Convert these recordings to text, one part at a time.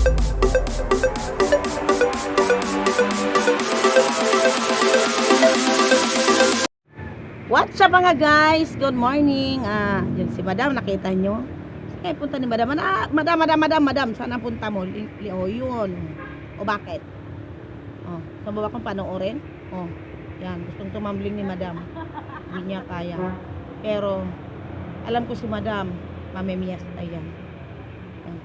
What's up mga guys? Good morning. Yun si Madam, nakita nyo? Kaya punta ni Madam. Madam. Saan ang punta mo? Yun. O bakit? Saan ba kung panoorin? Yan. Gustong tumambling ni Madam. Hindi niya kaya. Pero, alam ko si Madam, mamimiyasta yan.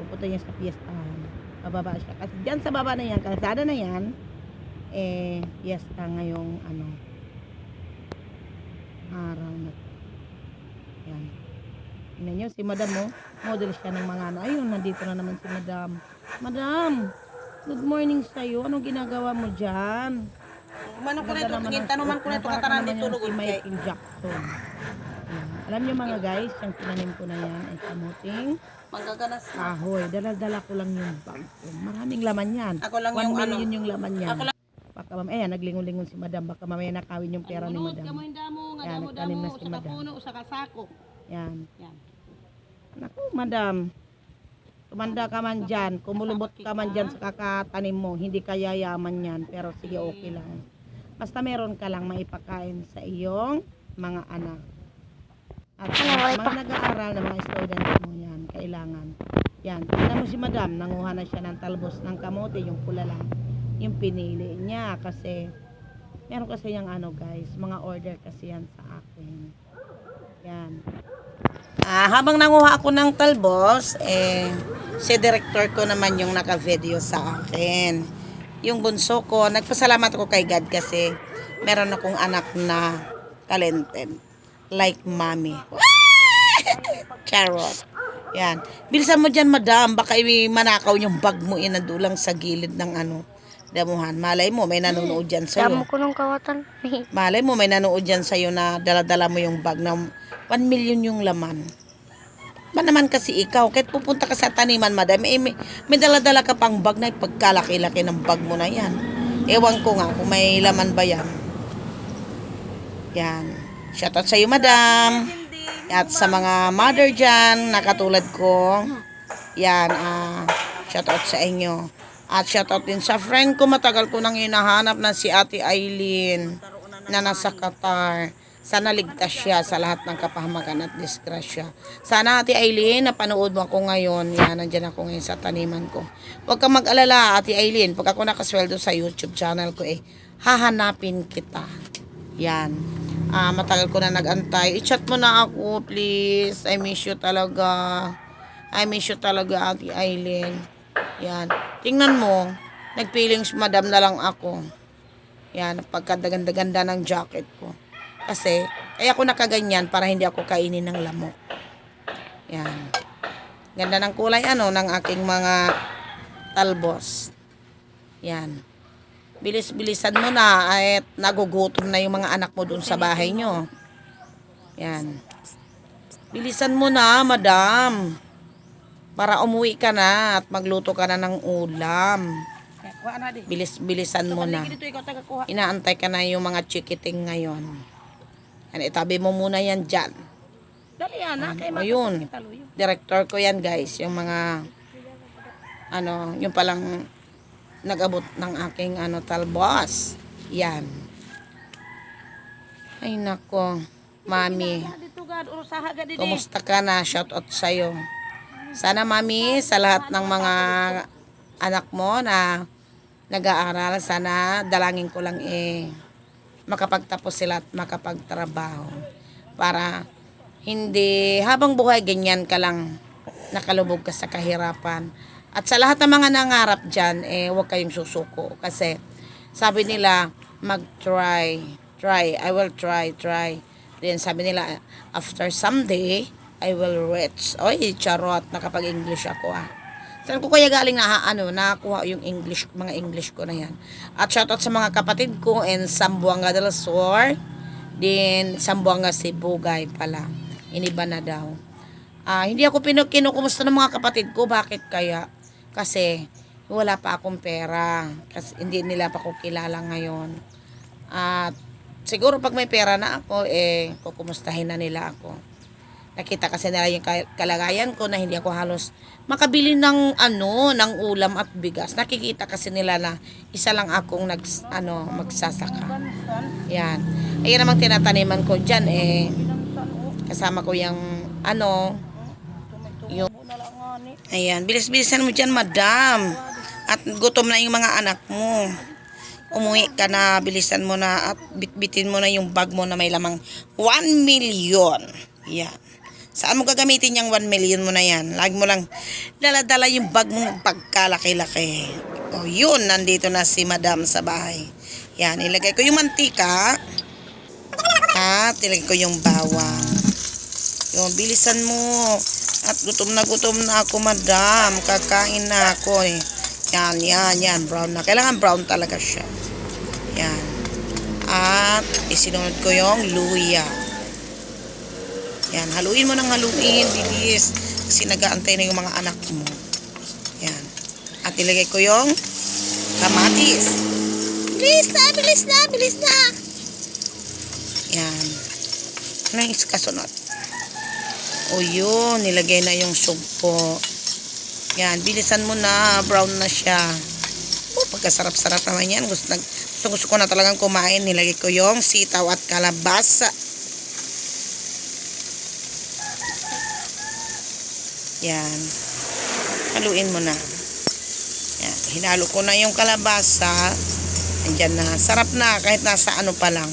Pupunta niya sa piyestahan. Bababa siya. Kasi dyan sa baba na yan, kalsada na yan, piyesta ngayong araw na to. Yan. Tingnan nyo, si Madam model siya ng mga ayun, nandito na naman si Madam. Madam, good morning sa'yo. Anong ginagawa mo dyan? Manong ko na ito, tanuman ko na ito katanan dito lugod si Michael Jackson. Yan. Alam nyo mga guys, yung tinanim ko na yan ay kamuting manggaganas. kahoy. Dala-dala ko lang yung bag ko. Maraming laman yan. Ako lang 1 yung million yung laman yan. Ako lang. Baka mamaya naglingon-lingon si Madam. Baka mamaya nakawin yung pera ni Madam. Yan, nagtanim na si Madam. Sa kasako. Yan. Yan. Naku, Madam. Tumanda ka man dyan. Kumulubot ka man dyan sa kakatanim mo. Hindi ka yayaman yan. Pero sige, okay lang. Basta meron ka lang maipakain sa iyong mga anak. At mga nag-aaral na mga students mo yan. Kailangan. Yan. Tignan mo si Madam. Nanguha na siya ng talbos ng kamote. Yung pula lang. Yung pinili niya. Kasi meron kasi yung guys. Mga order kasi yan sa akin. Yan. Habang nanguha ako ng talbos, si director ko naman yung naka-video sa akin. Yung bunso ko, nagpasalamat ako kay God kasi meron akong anak na talented. Like mommy. Charot. Yan. Bilisan mo dyan, Madam. Baka manakaw yung bag mo inadulang sa gilid ng damuhan. Malay mo, may nanonood dyan sa'yo. Damo ko ng kawatan. Malay mo, may nanood dyan sa'yo na dala-dala mo yung bag na 1 million yung laman. Ba naman kasi ikaw, kahit pupunta ka sa taniman, Madam, may dala-dala ka pang bag na pagkalaki-laki ng bag mo na yan. Ewan ko nga kung may laman ba yan. Yan. Shoutout sa'yo, Madam. At sa mga mother dyan, na katulad ko, yan, shoutout sa inyo. At shoutout din sa friend ko, matagal ko nang hinahanap na si Ate Aileen na nasa Qatar. Sana ligtas siya sa lahat ng kapahamagan at disgrasya. Sana Ate Aileen, napanood mo ako ngayon. Yan, nandyan ako ngayon sa taniman ko. Huwag kang mag-alala, Ate Aileen. Pag ako nakasweldo sa YouTube channel ko, hahanapin kita. Yan. Matagal ko na nag-antay. I-chat mo na ako, please. I miss you talaga. I miss you talaga, Ate Aileen. Yan. Tingnan mo, nag-feelings Madam na lang ako. Yan, pagkadaganda-ganda ng jacket ko. Kasi, kaya ako nakaganyan para hindi ako kainin ng lamok. Yan. Ganda ng kulay ng aking mga talbos. Yan. Bilis-bilisan mo na at nagugutom na yung mga anak mo dun sa bahay nyo. Yan. Bilisan mo na, Madam. Para umuwi ka na at magluto ka na ng ulam. Bilisan mo na. Inaantay ka na yung mga chikiting ngayon. Yan, itabi mo muna yan dyan. Dali yan, ayun. Director ko yan, guys. Yung mga, yung palang nag-abot ng aking talbos. Yan. Ay, nako. Mami. Kumusta ka na? Shoutout sa'yo. Sana, Mami, sa lahat ng mga anak mo na nag-aaral, sana dalangin ko lang makapagtapos sila at makapagtrabaho. Para hindi, habang buhay, ganyan ka lang, nakalubog ka sa kahirapan. At sa lahat ng mga nangarap dyan, huwag kayong susuko. Kasi, sabi nila, mag-try. Try. I will try. Then, sabi nila, after someday, I will reach. Oy, charot. Nakapag-English ako, Saan ko kaya galing nakakuha yung mga English ko na yan. At shoutout sa mga kapatid ko in Zamboanga del Sur. Din, Zamboanga Sibugay pala. Iniba na daw. Hindi ako kinukumusta ng mga kapatid ko. Bakit kaya? Kasi wala pa akong pera. Kasi hindi nila pa ako kilala ngayon. At siguro pag may pera na ako, kukumustahin na nila ako. Nakita kasi nila yung kalagayan ko na hindi ako halos makabili ng ng ulam at bigas. Nakikita kasi nila na isa lang akong magsasaka. Yan. Ayan namang tinataniman ko diyan kasama ko yung yung ayan, bilis-bilisan mo diyan, madam. At gutom na yung mga anak mo. Umuwi ka na, bilisan mo na at bitbitin mo na yung bag mo na may lamang 1 million. Yan. Saan mo gagamitin yung 1 million mo na yan? Lagi mo lang dala-dala yung bag mo pagkalaki-laki. O yun, nandito na si madam sa bahay. Yan, ilagay ko yung mantika. At ilagay ko yung bawang. Yung bilisan mo. At gutom na ako, madam. Kakain na ako eh. Yan. Brown na. Kailangan brown talaga siya. Yan. At isinunod ko yung luya. Yan. Haluin mo ng haluin. Bilis. Kasi nag-aantay na yung mga anak mo. Yan. At ilagay ko yung kamatis. Bilis na. Yan. Ano yung kasunod? O yun. Nilagay na yung sugpo. Yan, bilisan mo na, brown na siya. Pagkasarap-sarap naman yan. Gusto ko na talagang kumain. Nilagay ko yung sitaw at kalabasa. Yan. Haluin mo na. Yan, hinalo ko na yung kalabasa. Andyan na. Sarap na kahit nasa pa lang.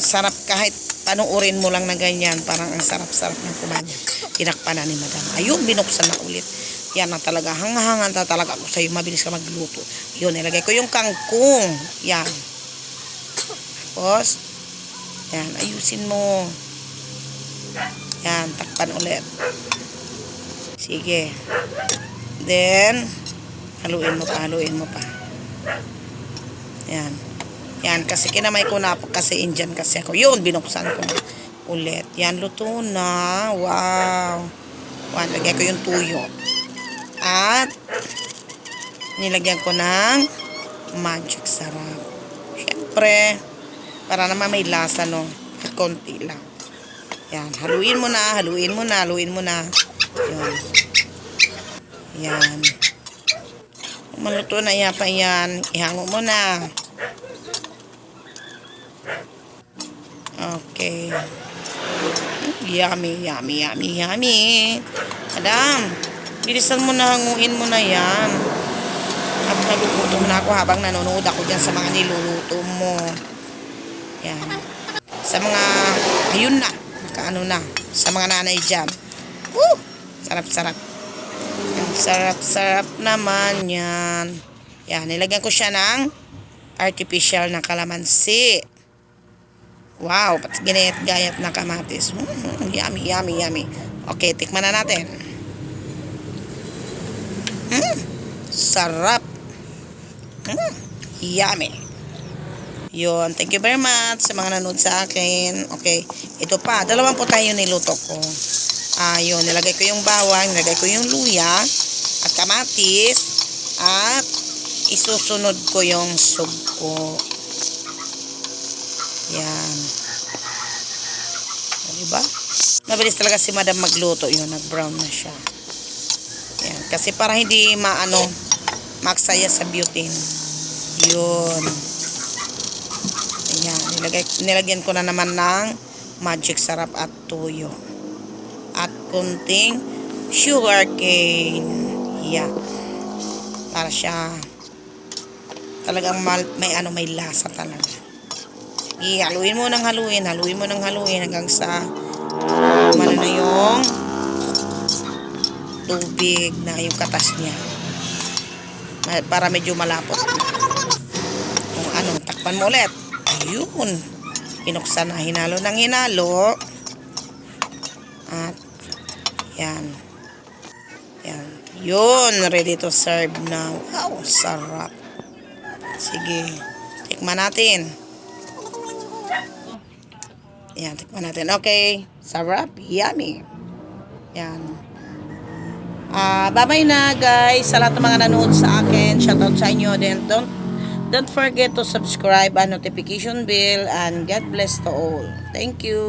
Sarap kahit panuurin mo lang na ganyan. Parang ang sarap-sarap ng kumain. Tinakpan na ni madam. Ayun, binuksan na ulit. Yan na talaga. Hangahangan na talaga ako sa'yo. Mabilis ka magluto. Yun, nilagay ko yung kangkong. Yan. Tapos, yan, ayusin mo. Yan, takpan ulit. Sige. Then, haluin mo pa. Yan. Yan, kasi kinamay ko na kasi Indian kasi ako. Yun, binuksan ko na ulit. Yan, luto na. Wow. Yan, lagyan ko yung tuyo. At, nilagyan ko ng magic sarap. Siyempre, para naman may lasa, no? At konti lang. Yan, haluin mo na. Yan. Yan. Maluto na yapa yan. Ihango mo na. Okay. Yummy. Madam, bilisan mo na, hanguin mo na yan. At nagugutom na ako habang nanonood ako dyan sa mga niluluto mo. Yan. Sa mga, ayun na, nakaano na. Sa mga nanay dyan. Woo! Sarap-sarap. Ang sarap-sarap naman yan. Yan, nilagyan ko siya ng artificial na kalamansi. Wow, pati ginayat-gayat na kamatis. Yummy. Okay, tikman na natin. Sarap. Yummy. Yun, thank you very much sa mga nanood sa akin. Okay, ito pa, 2 po tayo niluto ko. Yun, nilagay ko yung bawang, nilagay ko yung luya, at kamatis, at isusunod ko yung sugpo. Yan. Diba? Mabilis talaga si madam magluto. Yun, nag-brown na siya. Yan. Kasi para hindi maksaya sa butane. Yun. Ayan. Nilagyan ko na naman ng magic sarap at tuyo. At kunting sugar cane. Yan. Para siya talagang may lasa talaga. Haluin mo ng haluin hanggang sa na yung tubig na yung katas niya. Para medyo malapot. Kung takpan mo ulit. Ayun. Inuksan na, hinalo. At yan. Yun, ready to serve na. Wow, sarap. Sige, tikman natin. Yan, tikman natin. Okay. Sarap. Yummy. Yan. Bye-bye na, guys. Sa lahat ng mga nanood sa akin. Shoutout sa inyo. Then, don't forget to subscribe and notification bell. And God bless to all. Thank you.